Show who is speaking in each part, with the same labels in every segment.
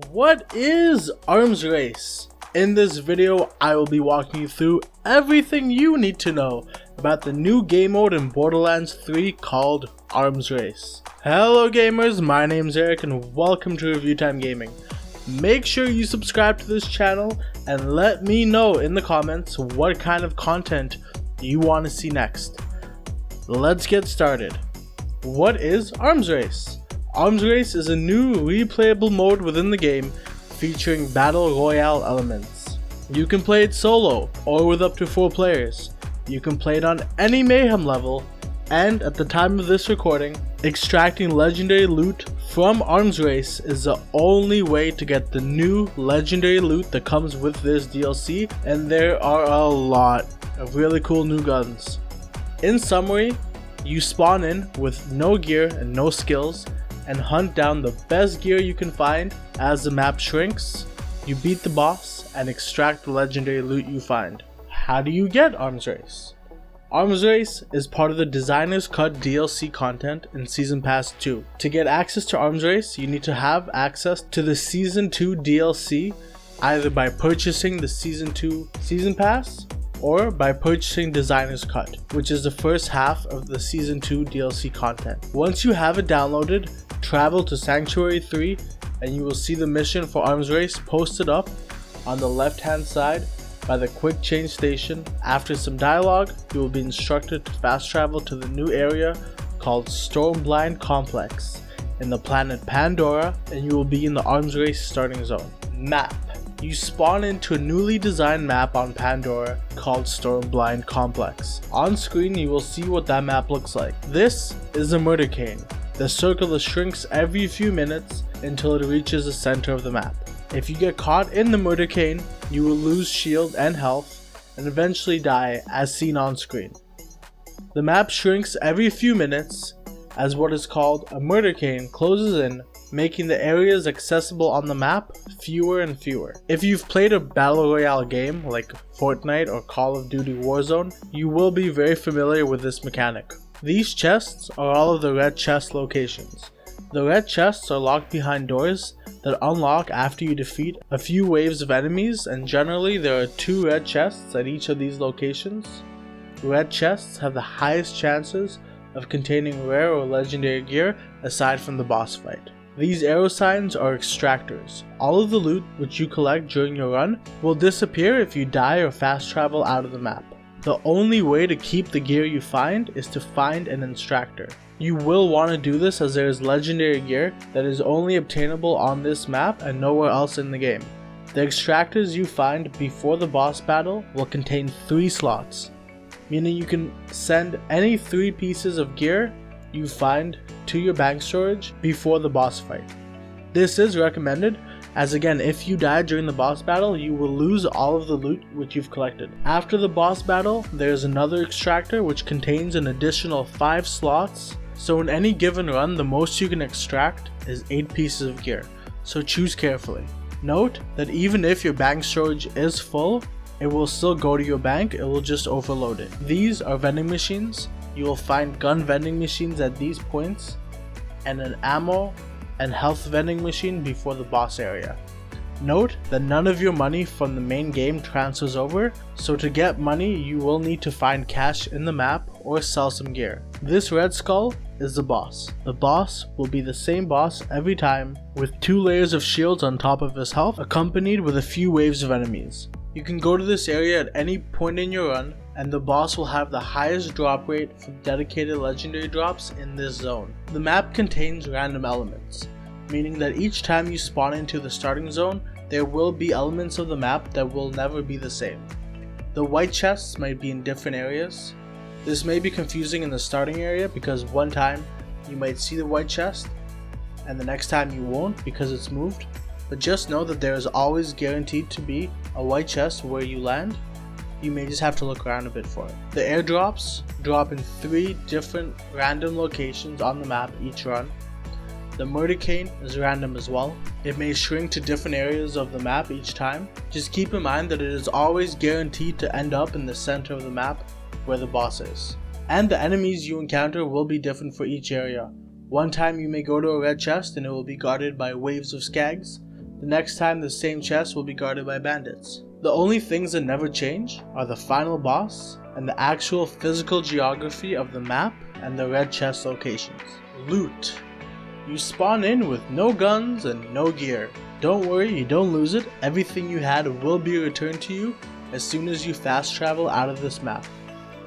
Speaker 1: What is Arms Race? In this video, I will be walking you through everything you need to know about the new game mode in Borderlands 3 called Arms Race. Hello gamers, my name's Eric and welcome to Review Time Gaming. Make sure you subscribe to this channel and let me know in the comments what kind of content you want to see next. Let's get started. What is Arms Race? Arms Race is a new replayable mode within the game featuring battle royale elements. You can play it solo or with up to 4 players. You can play it on any mayhem level, and at the time of this recording, extracting legendary loot from Arms Race is the only way to get the new legendary loot that comes with this DLC, and there are a lot of really cool new guns. In summary, you spawn in with no gear and no skills and hunt down the best gear you can find. As the map shrinks, you beat the boss and extract the legendary loot you find. How do you get Arms Race? Arms Race is part of the Designer's Cut DLC content in Season Pass 2. To get access to Arms Race, you need to have access to the Season 2 DLC either by purchasing the Season 2 Season Pass or by purchasing Designer's Cut, which is the first half of the Season 2 DLC content. Once you have it downloaded, travel to Sanctuary 3 and you will see the mission for Arms Race posted up on the left hand side by the quick change station. After some dialogue, you will be instructed to fast travel to the new area called Stormblind Complex in the planet Pandora, and you will be in the Arms Race starting zone. Map. You spawn into a newly designed map on Pandora called Stormblind Complex. On screen you will see what that map looks like. This is a murder cane. The circle shrinks every few minutes until it reaches the center of the map. If you get caught in the murder cane, you will lose shield and health and eventually die as seen on screen. The map shrinks every few minutes as what is called a murder cane closes in, making the areas accessible on the map fewer and fewer. If you've played a battle royale game like Fortnite or Call of Duty Warzone, you will be very familiar with this mechanic. These chests are all of the red chest locations. The red chests are locked behind doors that unlock after you defeat a few waves of enemies, and generally there are 2 red chests at each of these locations. Red chests have the highest chances of containing rare or legendary gear aside from the boss fight. These arrow signs are extractors. All of the loot which you collect during your run will disappear if you die or fast travel out of the map. The only way to keep the gear you find is to find an extractor. You will want to do this as there is legendary gear that is only obtainable on this map and nowhere else in the game. The extractors you find before the boss battle will contain 3 slots, meaning you can send any 3 pieces of gear you find to your bank storage before the boss fight. This is recommended as, again, if you die during the boss battle, you will lose all of the loot which you've collected. After the boss battle, there's another extractor which contains an additional 5 slots, so in any given run the most you can extract is 8 pieces of gear, so choose carefully. Note that even if your bank storage is full, it will still go to your bank, it will just overload it. These are vending machines. You will find gun vending machines at these points and an ammo and health vending machine before the boss area. Note that none of your money from the main game transfers over, so to get money you will need to find cash in the map or sell some gear. This red skull is the boss. The boss will be the same boss every time, with 2 layers of shields on top of his health, accompanied with a few waves of enemies. You can go to this area at any point in your run, and the boss will have the highest drop rate for dedicated legendary drops in this zone. The map contains random elements, meaning that each time you spawn into the starting zone, there will be elements of the map that will never be the same. The white chests might be in different areas. This may be confusing in the starting area because one time you might see the white chest and the next time you won't because it's moved. But just know that there is always guaranteed to be a white chest where you land. You may just have to look around a bit for it. The airdrops drop in 3 different random locations on the map each run. The murder cane is random as well. It may shrink to different areas of the map each time. Just keep in mind that it is always guaranteed to end up in the center of the map where the boss is. And the enemies you encounter will be different for each area. One time you may go to a red chest and it will be guarded by waves of skags. The next time the same chest will be guarded by bandits. The only things that never change are the final boss and the actual physical geography of the map and the red chest locations. Loot. You spawn in with no guns and no gear. Don't worry, you don't lose it. Everything you had will be returned to you as soon as you fast travel out of this map.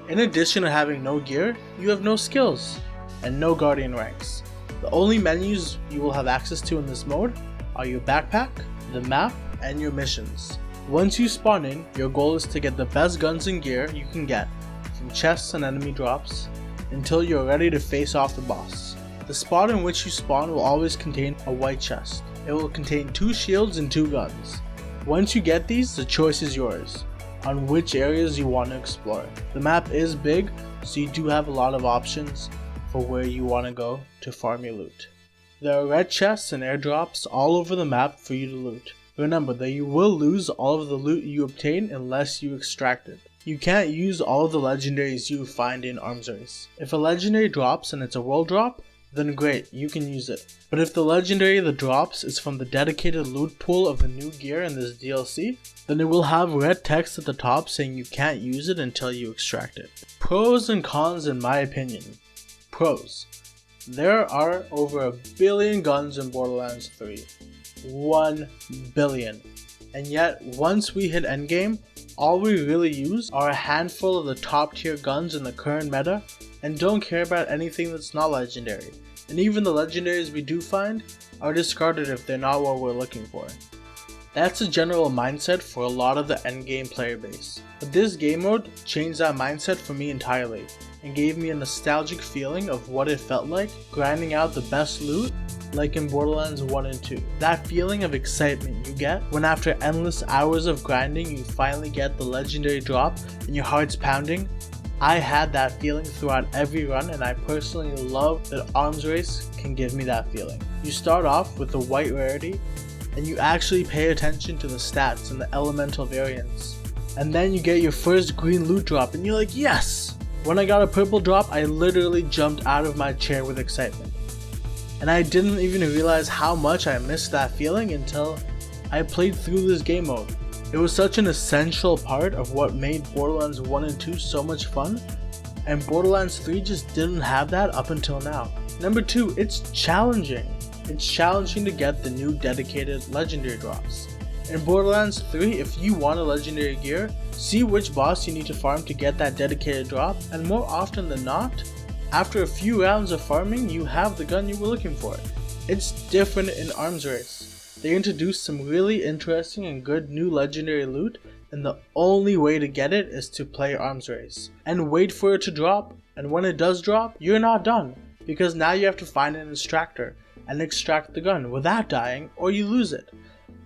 Speaker 1: In addition to having no gear, you have no skills and no guardian ranks. The only menus you will have access to in this mode are your backpack, the map, and your missions. Once you spawn in, your goal is to get the best guns and gear you can get from chests and enemy drops until you're ready to face off the boss. The spot in which you spawn will always contain a white chest. It will contain 2 shields and 2 guns. Once you get these, the choice is yours on which areas you want to explore. The map is big, so you do have a lot of options for where you want to go to farm your loot. There are red chests and airdrops all over the map for you to loot. Remember that you will lose all of the loot you obtain unless you extract it. You can't use all of the legendaries you find in Arms Race. If a legendary drops and it's a world drop, then great, you can use it. But if the legendary that drops is from the dedicated loot pool of the new gear in this DLC, then it will have red text at the top saying you can't use it until you extract it. Pros and cons in my opinion. Pros. There are over 1 billion guns in Borderlands 3. 1 billion. And yet, once we hit endgame, all we really use are a handful of the top tier guns in the current meta and don't care about anything that's not legendary. And even the legendaries we do find are discarded if they're not what we're looking for. That's a general mindset for a lot of the endgame player base. But this game mode changed that mindset for me entirely and gave me a nostalgic feeling of what it felt like grinding out the best loot like in Borderlands 1 and 2. That feeling of excitement you get when after endless hours of grinding you finally get the legendary drop and your heart's pounding. I had that feeling throughout every run and I personally love that Arms Race can give me that feeling. You start off with the white rarity and you actually pay attention to the stats and the elemental variants. And then you get your first green loot drop and you're like, yes! When I got a purple drop, I literally jumped out of my chair with excitement. And I didn't even realize how much I missed that feeling until I played through this game mode. It was such an essential part of what made Borderlands 1 and 2 so much fun, and Borderlands 3 just didn't have that up until now. Number 2, it's challenging. It's challenging to get the new dedicated legendary drops. In Borderlands 3, if you want a legendary gear, see which boss you need to farm to get that dedicated drop, and more often than not, after a few rounds of farming, you have the gun you were looking for. It's different in Arms Race. They introduced some really interesting and good new legendary loot, and the only way to get it is to play Arms Race and wait for it to drop, and when it does drop, you're not done, because now you have to find an extractor and extract the gun without dying or you lose it.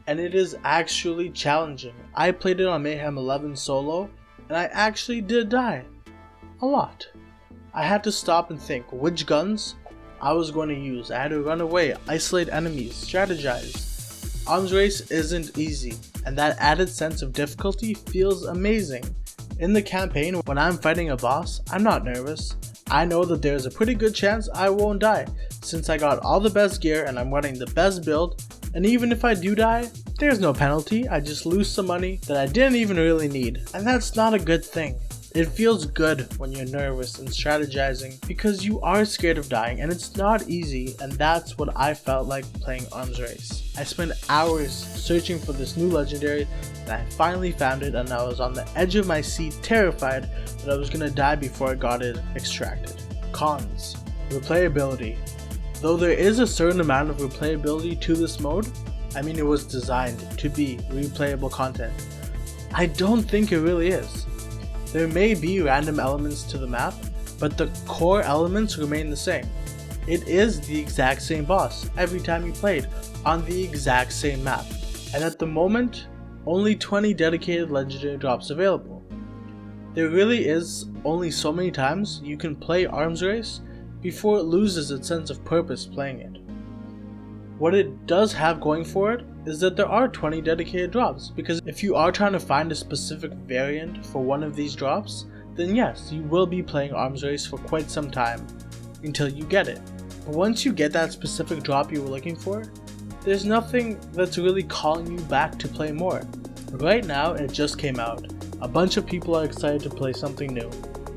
Speaker 1: And it is actually challenging. I played it on Mayhem 11 solo and I actually did die. A lot. I had to stop and think which guns I was going to use. I had to run away, isolate enemies, strategize. Arms Race isn't easy, and that added sense of difficulty feels amazing. In the campaign, when I'm fighting a boss, I'm not nervous. I know that there's a pretty good chance I won't die, since I got all the best gear and I'm running the best build, and even if I do die, there's no penalty. I just lose some money that I didn't even really need, and that's not a good thing. It feels good when you're nervous and strategizing because you are scared of dying and it's not easy, and that's what I felt like playing Arms Race. I spent hours searching for this new legendary and I finally found it, and I was on the edge of my seat terrified that I was gonna die before I got it extracted. Cons. Replayability. Though there is a certain amount of replayability to this mode, I mean it was designed to be replayable content, I don't think it really is. There may be random elements to the map, but the core elements remain the same. It is the exact same boss every time you played on the exact same map, and at the moment, only 20 dedicated legendary drops available. There really is only so many times you can play Arms Race before it loses its sense of purpose playing it. What it does have going for it is that there are 20 dedicated drops, because if you are trying to find a specific variant for one of these drops, then yes, you will be playing Arms Race for quite some time until you get it. But once you get that specific drop you were looking for, there's nothing that's really calling you back to play more. Right now, it just came out. A bunch of people are excited to play something new.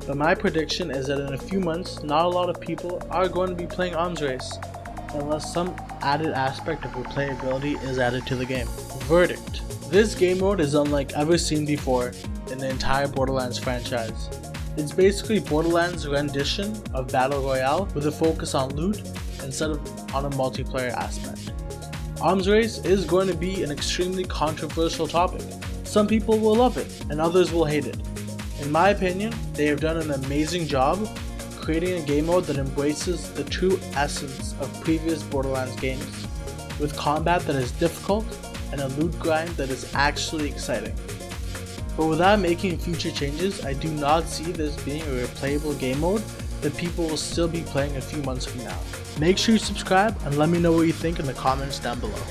Speaker 1: But my prediction is that in a few months, not a lot of people are going to be playing Arms Race, unless some added aspect of replayability is added to the game. Verdict. This game mode is unlike ever seen before in the entire Borderlands franchise. It's basically Borderlands' rendition of Battle Royale with a focus on loot instead of on a multiplayer aspect. Arms Race is going to be an extremely controversial topic. Some people will love it and others will hate it. In my opinion, they have done an amazing job creating a game mode that embraces the true essence of previous Borderlands games, with combat that is difficult and a loot grind that is actually exciting. But without making future changes, I do not see this being a replayable game mode that people will still be playing a few months from now. Make sure you subscribe and let me know what you think in the comments down below.